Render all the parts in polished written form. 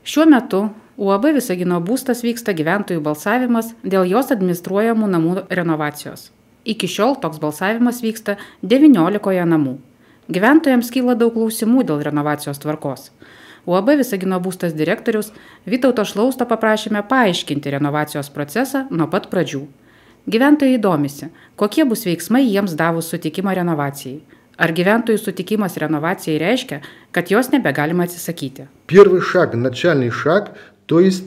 Šiuo metu UAB Visagino būstas vyksta gyventojų balsavimas dėl jos administruojamų namų renovacijos. Iki šiol toks balsavimas vyksta 19 namų. Gyventojams kyla daug klausimų dėl renovacijos tvarkos. UAB Visagino būstas direktorius Vytauto Šlausto paprašėme paaiškinti renovacijos procesą nuo pat pradžių. Gyventojai domisi, kokie bus veiksmai jiems davus sutikimą renovacijai. Ar gyventojų sutikimas renovacijai reiškia, kad jos nebegalima atsisakyti? Первый шаг, начальный шаг, то есть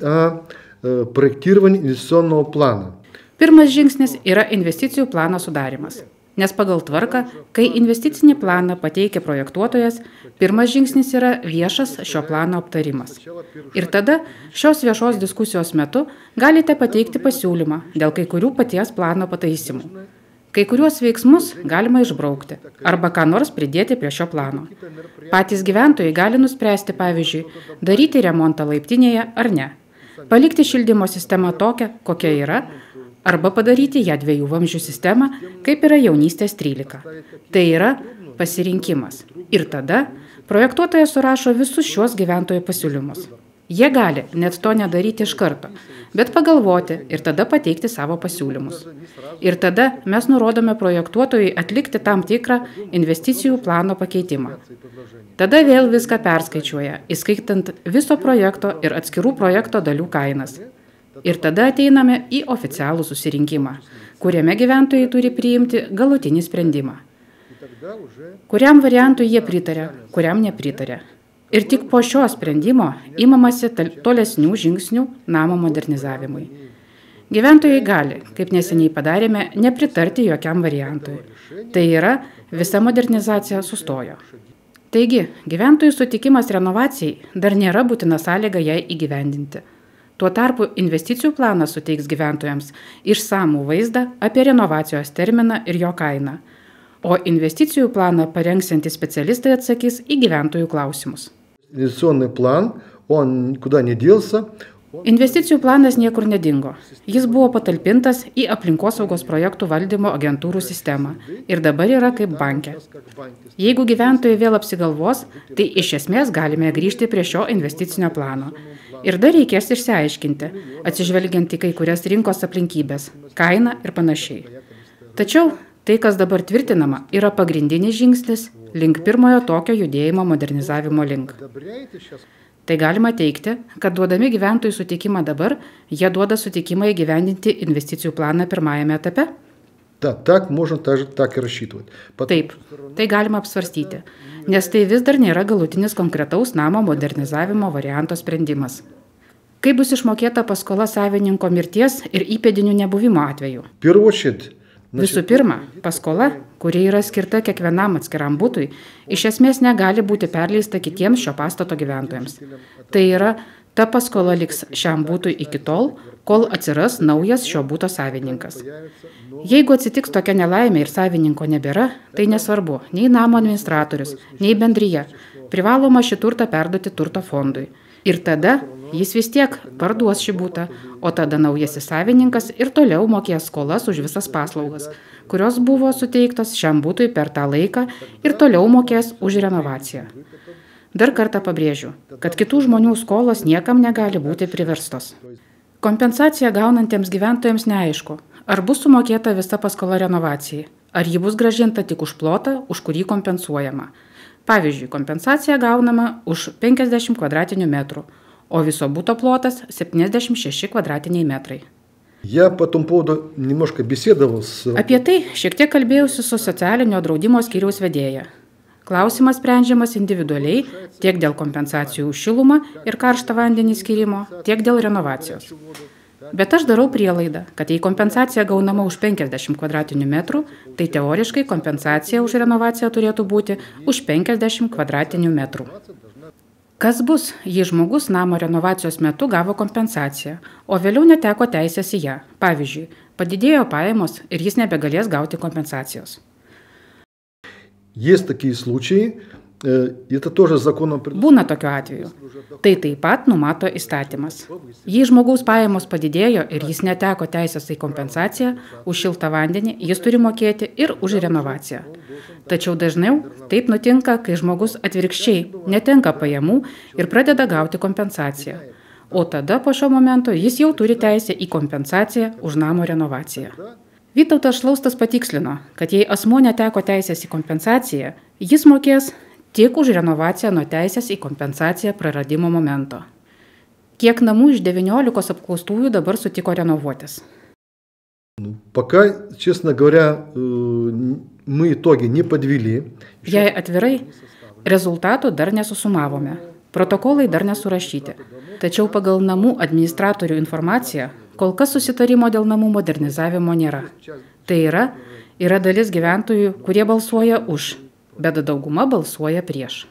проектирование инвестиционного плана. Pirmas žingsnis yra investicijų plano sudarimas. Nes pagal tvarką, kai investicinį planą pateikia projektuotojas, pirmas žingsnis yra viešas šio plano aptarimas. Ir tada šios viešos diskusijos metu galite pateikti pasiūlymą dėl kai kurių paties plano pataisimų. Kai kuriuos veiksmus galima išbraukti arba ką nors pridėti prie šio plano. Patys gyventojai gali nuspręsti, pavyzdžiui, daryti remontą laiptinėje ar ne, palikti šildymo sistemą tokią, kokia yra, arba padaryti ją 2 vamzdžių sistemą, kaip yra jaunystės 13. Tai yra pasirinkimas. Ir tada projektuotojas surašo visus šios gyventojų pasiūlymus. Jie gali net to nedaryti iš karto, bet pagalvoti ir tada pateikti savo pasiūlymus. Ir tada mes nurodome projektuotojui atlikti tam tikrą investicijų plano pakeitimą. Tada vėl viską perskaičiuoja, įskaitant viso projekto ir atskirų projekto dalių kainas. Ir tada ateiname į oficialų susirinkimą, kuriame gyventojai turi priimti galutinį sprendimą. Kuriam variantui jie pritarė, kuriam nepritarė. Ir tik po šio sprendimo imamasi tolesnių žingsnių namo modernizavimui. Gyventojai gali, kaip neseniai padarėme, nepritarti jokiam variantui. Tai yra, visa modernizacija sustojo. Taigi, gyventojų sutikimas renovacijai dar nėra būtina sąlyga jai įgyvendinti. Tuo tarpu investicijų planas suteiks gyventojams išsamų vaizdą apie renovacijos terminą ir jo kainą, o investicijų planą parengsiantys specialistai atsakys į gyventojų klausimus. Инвестиционный план, он никуда не делся. Investicijų planas niekur nedingo. Jis buvo patalpintas į aplinkosaugos projektų valdymo agentūrų sistemą ir dabar yra kaip banke. Jeigu gyventojai vėl apsigalvos, tai iš esmės galime grįžti prie šio investicinio plano. Ir dar reikės išsiaiškinti, atsižvelgiant į kai kurias rinkos aplinkybės, kainą ir panašiai. Tačiau tai, kas dabar tvirtinama, yra pagrindinis žingsnis link pirmojo tokio judėjimo modernizavimo link. Tai galima teigti, kad duodami gyventojų sutikimą dabar, jie duoda sutikimą įgyvendinti investicijų planą pirmajame etape? Так, можно так и рассчитывать. Taip, tai galima apsvarstyti, nes tai vis dar nėra galutinis konkretaus namo modernizavimo varianto sprendimas. Kaip bus išmokėta paskola savininko mirties ir įpėdinių nebuvimo atveju? В первую очередь, Visų pirma, paskola, kuri yra skirta kiekvienam atskiram butui, iš esmės negali būti perleista kitiems šio pastato gyventojams. Tai yra, ta paskola liks šiam butui iki tol, kol atsiras naujas šio buto savininkas. Jeigu atsitiks tokia nelaimė ir savininko nebėra, tai nesvarbu, nei namo administratorius, nei bendryje, privaloma šį turtą perduoti turto fondui. Ir tada jis vis tiek parduos šį butą, o tada naujasis savininkas ir toliau mokės skolas už visas paslaugas, kurios buvo suteiktos šiam butui per tą laiką ir toliau mokės už renovaciją. Dar kartą pabrėžiu, kad kitų žmonių skolos niekam negali būti priverstos. Kompensacija gaunantiems gyventojams neaišku, ar bus sumokėta visa paskola renovacijai, ar ji bus grąžinta tik už plotą, už kurį kompensuojama. Pavyzdžiui, kompensacija gaunama už 50 kvadratinių metrų, o viso buto plotas 76 kvadratiniai metrai. Я по этому поводу немножко беседовал с... Apie tai šiek tiek kalbėjausi su socialinio draudimo skyriaus vedėja. Klausimas sprendžiamas individualiai tiek dėl kompensacijų už šilumą ir karštą vandenį skyrimo, tiek dėl renovacijos. Bet aš darau prielaidą, kad jei kompensacija gaunama už 50 kvadratinių metrų, tai teoriškai kompensacija už renovaciją turėtų būti už 50 kvadratinių metrų. Kas bus, jei žmogus namo renovacijos metu gavo kompensaciją, o vėliau neteko teisės į ją? Pavyzdžiui, padidėjo pajamos ir jis nebegalės gauti kompensacijos. Есть такие случаи, Это тоже законом Būna tokiu atveju. Tai taip pat numato įstatymas. Jei žmogaus pajamos padidėjo ir jis neteko teisės į kompensaciją už šiltą vandenį, jis turi mokėti ir už renovaciją. Tačiau dažniau taip nutinka, kai žmogus atvirkščiai netenka pajamų ir pradeda gauti kompensaciją. O tada po šio momento jis jau turi teisę į kompensaciją už namo renovaciją. Vytautas Šlaustas patikslino, kad jei asmuo neteko teisės į kompensaciją, jis mokės tik už renovaciją nuo teisės į kompensaciją praradimo momento. Kiek namų iš 19 apklaustųjų dabar sutiko renovuotis? Пока, честно говоря, мы итоги не подвели. Jei atvirai, rezultatų dar nesusumavome, protokolai dar nesurašyti. Tačiau pagal namų administratorių informaciją, kol kas susitarimo dėl namų modernizavimo nėra. Tai yra dalis gyventojų, kurie balsuoja už, bet dauguma balsuoja prieš.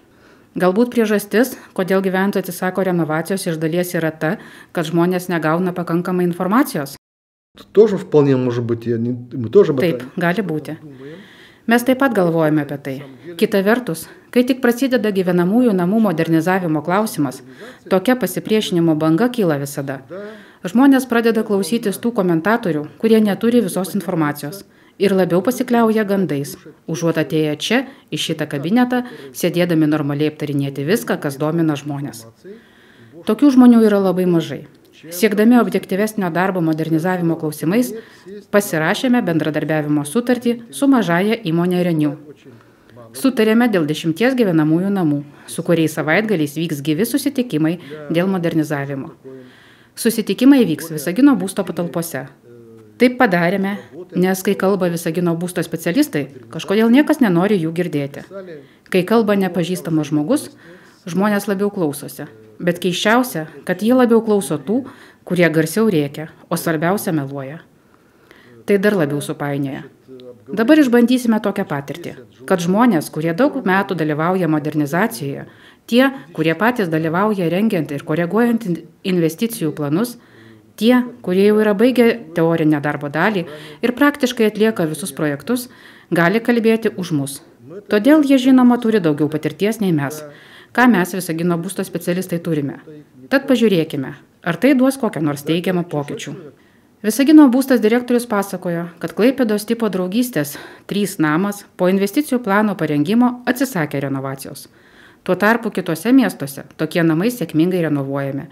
Galbūt priežastis, kodėl gyventojai atsisako renovacijos iš dalies yra ta, kad žmonės negauna pakankamai informacijos. Тоже вполне может быть, мы тоже об этом. Taip, gali būti. Mes taip pat galvojame apie tai. Kita vertus, kai tik prasideda gyvenamųjų namų modernizavimo klausimas, tokia pasipriešinimo banga kyla visada. Žmonės pradeda klausytis tų komentatorių, kurie neturi visos informacijos ir labiau pasikliauja gandais, užuot atėję čia, į šitą kabinetą, sėdėdami normaliai aptarinėti viską, kas domina žmonės. Tokių žmonių yra labai mažai. Siekdami objektyvesnio darbo modernizavimo klausimais, pasirašėme bendradarbiavimo sutartį su mažąja įmonė Renew. Sutarėme dėl 10 gyvenamųjų namų, su kuriais savaitgaliais vyks gyvi susitikimai dėl modernizavimo. Susitikimai vyks Visagino būsto patalpose. Taip padarėme, nes kai kalba Visagino būsto specialistai, kažkodėl niekas nenori jų girdėti. Kai kalba nepažįstamas žmogus, žmonės labiau klausosi. Bet keisčiausia, kad jie labiau klauso tų, kurie garsiau rėkia, o svarbiausia meluoja. Tai dar labiau supainioja. Dabar išbandysime tokią patirtį, kad žmonės, kurie daug metų dalyvauja modernizacijoje, tie, kurie patys dalyvauja rengiant ir koreguojant investicijų planus, tie, kurie jau yra baigę teorinę darbo dalį ir praktiškai atlieka visus projektus, gali kalbėti už mus. Todėl jie žinoma turi daugiau patirties nei mes, ką mes Visagino būsto specialistai turime. Tad pažiūrėkime, ar tai duos kokią nors teigiamą pokyčių. Visagino būstas direktorius pasakojo, kad Klaipėdos tipo draugystės 3 namas po investicijų plano parengimo atsisakė renovacijos. Tuo tarpu kitose miestuose tokie namai sėkmingai renovuojami.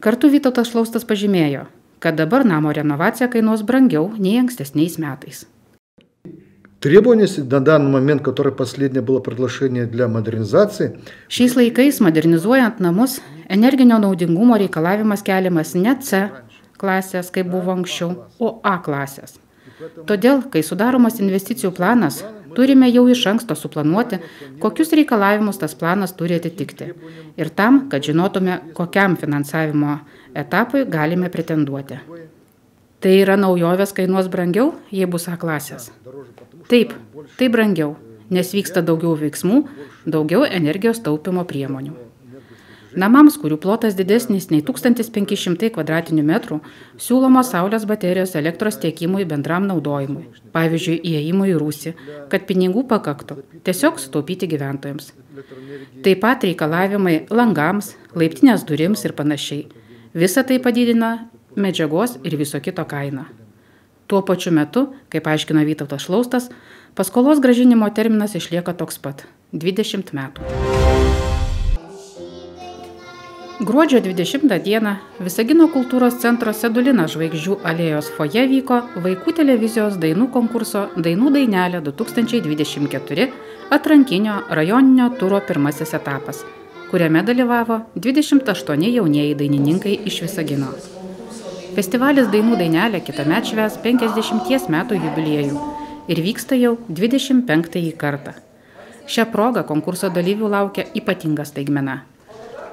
Kartu Vytautas Šlaustas pažymėjo, kad dabar namo renovacija kainuos brangiau nei ankstesniais metais. Требования на данный момент, которое последнее было предложение для модернизации. Šiais laikais, modernizuojant namus, energinio naudingumo reikalavimas keliamas ne C klasės, kaip buvo anksčiau, o A klasės. Todėl, kai sudaromas investicijų planas, turime jau iš anksto suplanuoti, kokius reikalavimus tas planas turi atitikti. Ir tam, kad žinotume, kokiam finansavimo etapui galime pretenduoti. Tai yra naujovės kainuos brangiau, jei bus A klasės. Taip, tai brangiau, nes vyksta daugiau veiksmų, daugiau energijos taupimo priemonių. Namams, kurių plotas didesnis nei 1500 kvadratinių metrų, siūlomos saulės baterijos elektros tiekimui bendram naudojimui, pavyzdžiui, įėjimui į rūsį, kad pinigų pakaktų, tiesiog sutaupyti gyventojams. Taip pat reikalavimai langams, laiptinės durims ir panašiai. Visa tai padidina medžiagos ir viso kito kainą. Tuo pačiu metu, kaip aiškina Vytautas Šlaustas, paskolos grąžinimo terminas išlieka toks pat – 20 metų. Gruodžio 20 dieną Visagino kultūros centro Sedulina žvaigždžių alėjos foje vyko vaikų televizijos dainų konkurso Dainų dainelė 2024 atrankinio rajoninio turo pirmasis etapas, kuriame dalyvavo 28 jaunieji dainininkai iš Visagino. Festivalis Dainų dainelė kitąmet švęs 50 metų jubiliejų ir vyksta jau 25 kartą. Šią progą konkurso dalyvių laukia ypatinga staigmena.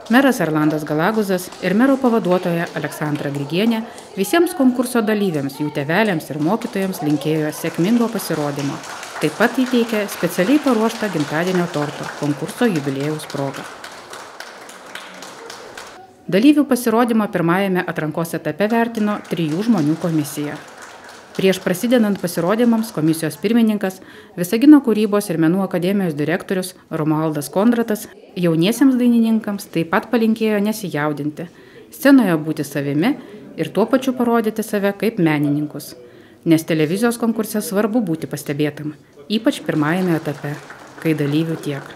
Meras Erlandas Galaguzas ir mero pavaduotoja Aleksandra Grigienė visiems konkurso dalyviams, jų tėveliams ir mokytojams linkėjo sėkmingo pasirodymo. Taip pat įteikė specialiai paruoštą gimtadienio tortą konkurso jubiliejaus proga. Dalyvių pasirodymą pirmajame atrankos etape vertino 3 žmonių komisija. Prieš prasidedant pasirodymams komisijos pirmininkas, Visagino kūrybos ir menų akademijos direktorius Romualdas Kondratas jauniesiems dainininkams taip pat palinkėjo nesijaudinti, scenoje būti savimi ir tuo pačiu parodyti save kaip menininkus, nes televizijos konkurse svarbu būti pastebėtam, ypač pirmajame etape, kai dalyvių tiek.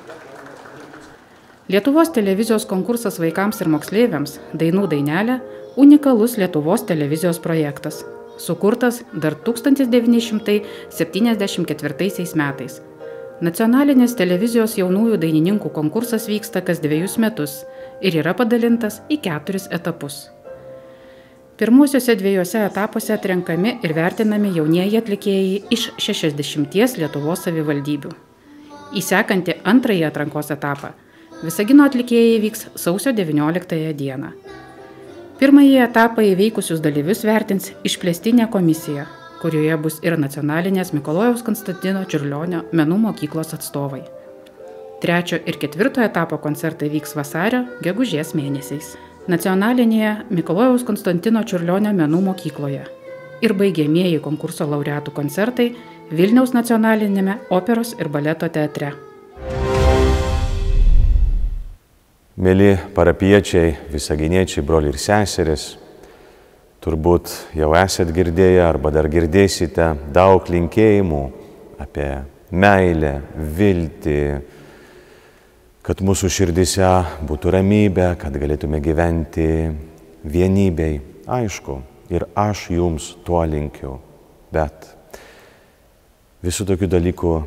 Lietuvos televizijos konkursas vaikams ir moksleiviams Dainų dainelė unikalus Lietuvos televizijos projektas, sukurtas dar 1974 metais. Nacionalinės televizijos jaunųjų dainininkų konkursas vyksta kas 2 metus ir yra padalintas į 4 etapus. Pirmuosiuose 2 etapuose atrenkami ir vertinami jaunieji atlikėjai iš 60 Lietuvos savivaldybių. Į sekantį antrąjį atrankos etapą Visagino atlikėjai vyks sausio 19 dieną. Pirmąjį etapą įveikusius dalyvius vertins išplėstinė komisija, kurioje bus ir nacionalinės Mikalojaus Konstantino Čiurlionio menų mokyklos atstovai. 3. ir 4. etapo koncertai vyks vasario, gegužės mėnesiais. Nacionalinėje Mikalojaus Konstantino Čiurlionio menų mokykloje ir baigiamieji konkurso laureatų koncertai Vilniaus nacionalinėme operos ir baleto teatre. Mėly parapiečiai, visaginiečiai, broliai ir seserys, turbūt jau esat girdėję arba dar girdėsite daug linkėjimų apie meilę, viltį, kad mūsų širdise būtų ramybė, kad galėtume gyventi vienybėj. Aišku, ir aš jums tuo linkiu, bet visų tokių dalykų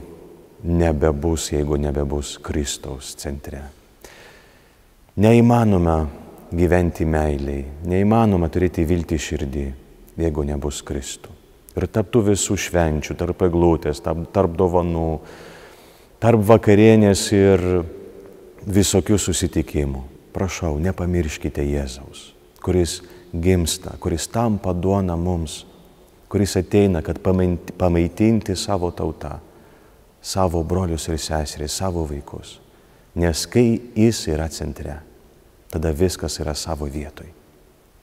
nebebus, jeigu nebebus Kristaus centre. Neįmanoma gyventi meiliai, neįmanoma turėti viltį širdį, jeigu nebus Kristų. Ir tarp tų visų švenčių, tarp eglutės, tarp dovanų, tarp vakarienės ir visokių susitikimų. Prašau, nepamirškite Jėzaus, kuris gimsta, kuris tampa duona mums, kuris ateina, kad pamaitinti savo tautą, savo brolius ir seseris, savo vaikus. Nes kai jis yra centre, tada viskas yra savo vietoj.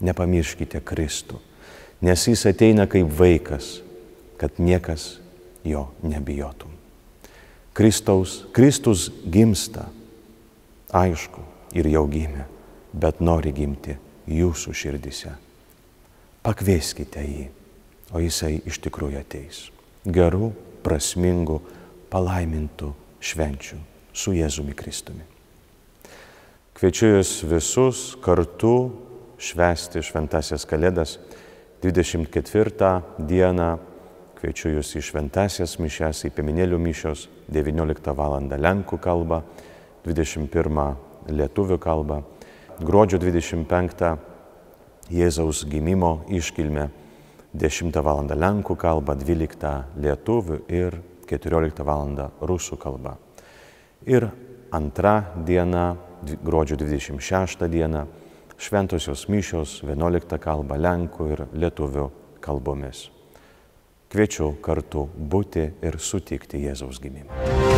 Nepamirškite Kristų, nes jis ateina kaip vaikas, kad niekas jo nebijotų. Kristus gimsta, aišku, ir jau gimė, bet nori gimti jūsų širdise. Pakvieskite jį, o jisai iš tikrųjų ateis. Gerų, prasmingų, palaimintų švenčių su Jėzumi Kristumi. Kviečiu jūs visus kartu švęsti šventasias Kalėdas. 24 dieną kviečiu jūs į šventasias mišias, į piemenėlių mišios, 19 val. Lenkų kalba, 21 lietuvių kalba, gruodžio 25 Jėzaus gimimo iškilmė, 10 val. Lenkų kalba, 12 lietuvių ir 14 val. Rusų kalba. Ir antra diena, gruodžio 26 diena, šventosios mišios 11 kalba lenkų ir lietuvių kalbomis. Kviečiu kartu būti ir sutikti Jėzaus gimimą.